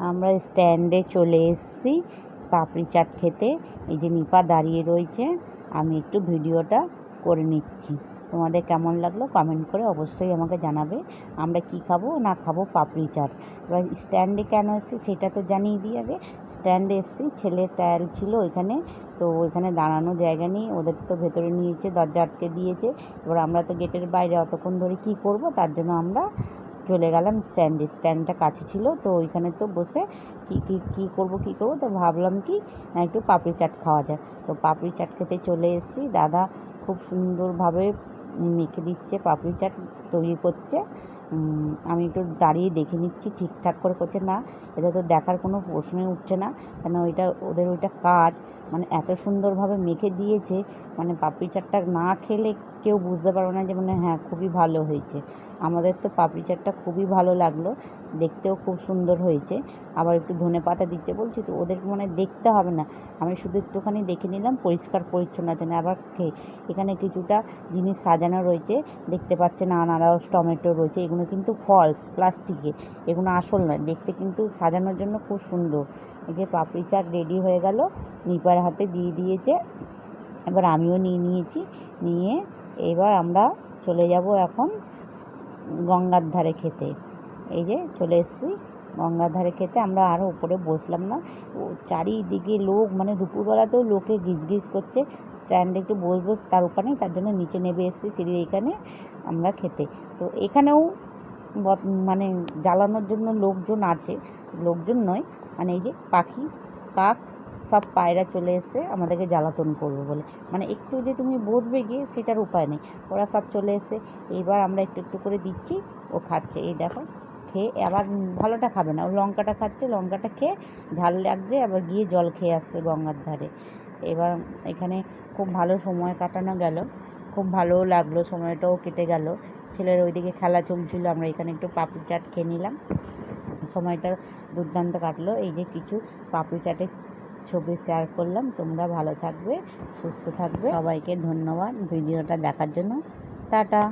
আমরা স্ট্যান্ডে চলে এসেছি পাপড়ি চাট খেতে। এই যে নিপা দাঁড়িয়ে রয়েছে, আমি একটু ভিডিওটা করে নিচ্ছি। তোমাদের কেমন লাগলো কমেন্ট করে অবশ্যই আমাকে জানাবে। আমরা কি খাবো না খাবো পাপড়ি চাট। এবার স্ট্যান্ডে কেন এসেছি সেটা তো জানিয়ে দিই। আগে স্ট্যান্ডে এসেছি, ছেলে ট্রায়াল ছিল ওইখানে, তো ওইখানে দাঁড়ানোর জায়গা নেই, ওদের তো ভেতরে নিয়েছে, দরজা আটকে দিয়েছে। এবার আমরা তো গেটের বাইরে অতক্ষণ ধরে কী করব, তার জন্য আমরা চলে গেলাম স্ট্যান্ডে। স্ট্যান্ডটা কাছে ছিল, তো ওইখানে তো বসে কী করবো তো ভাবলাম কি না একটু পাপড়ি চাট খাওয়া যায়। তো পাপড়ি চাট খেতে চলে এসেছি। দাদা খুব সুন্দরভাবে মেখে দিচ্ছে, পাপড়ি চাট তৈরি করছে। আমি একটু দাঁড়িয়ে দেখে নিচ্ছি ঠিকঠাক করে করছে না, এটা তো দেখার কোনো প্রশ্নই উঠছে না, কেন ওদের ওইটা কাজ। মানে এত সুন্দরভাবে মেখে দিয়েছে, মানে পাপড়ি চাটটা না খেলে কেউ বুঝতে পারবে না যে মানে হ্যাঁ খুবই ভালো হয়েছে। আমাদের তো পাপড়ি চাটটা খুবই ভালো লাগলো, দেখতেও খুব সুন্দর হয়েছে। আবার একটু ধনেপাতা দিচ্ছে, বলছি তো ওদের মানে দেখতে হবে না, আমি শুধু একটুখানি দেখে নিলাম পরিষ্কার পরিচ্ছন্ন আছে না। আবার এখানে কিছুটা জিনিস সাজানো রয়েছে, দেখতে পাচ্ছেন আনারস, টমেটো রয়েছে, এগুলো কিন্তু ফলস, প্লাস্টিকে, এগুলো আসল নয়, দেখতে কিন্তু সাজানোর জন্য খুব সুন্দর। এই যে পাপড়ি চাট রেডি হয়ে গেল, নিপার হাতে দিয়ে দিয়েছে, এবার আমিও নিয়ে নিয়েছি। নিয়ে এবার আমরা চলে যাব এখন গঙ্গার ধারে খেতে। এই যে চলে এসেছি গঙ্গার ধারে খেতে। আমরা আরও উপরে বসলাম না, ও চারিদিকে লোক, মানে দুপুরবেলাতেও লোকে গিজগিজ করছে। স্ট্যান্ডে একটু বসবো তার উপায়, তার জন্য নিচে নেমে এসেছি সিঁড়ির এখানে আমরা খেতে। তো এখানেও মানে জ্বালানোর জন্য লোকজন আছে, লোকজন নয় মানে এই যে পাখি, কাক, সব পায়রা চলে এসছে আমাদেরকে জ্বালাতন করবে বলে, মানে একটু যে তুমি বসবে গিয়ে সেটার উপায় নেই, ওরা সব চলে এসছে। এইবার আমরা একটু একটু করে দিচ্ছি, ও খাচ্ছে। এই দেখো খেয়ে আবার ভালোটা খাবে না, ও লঙ্কাটা খাচ্ছে, লঙ্কাটা খেয়ে ঝাল লাগছে, আবার গিয়ে জল খেয়ে আসছে গঙ্গার ধারে। এবার এখানে খুব ভালো সময় কাটানো গেল, খুব ভালোও লাগলো, সময়টাও কেটে গেল। ছেলের ওইদিকে খেলা চলছিল, আমরা এখানে একটু পাপড়ি চাট খেয়ে নিলাম, সময়টা দুর্দান্ত কাটলো। এই যে কিছু পাপড়ি চাটের ছবি শেয়ার করলাম। তোমরা ভালো থাকবে, সুস্থ থাকবে, সবাইকে ধন্যবাদ ভিডিওটা দেখার জন্য। টাটা।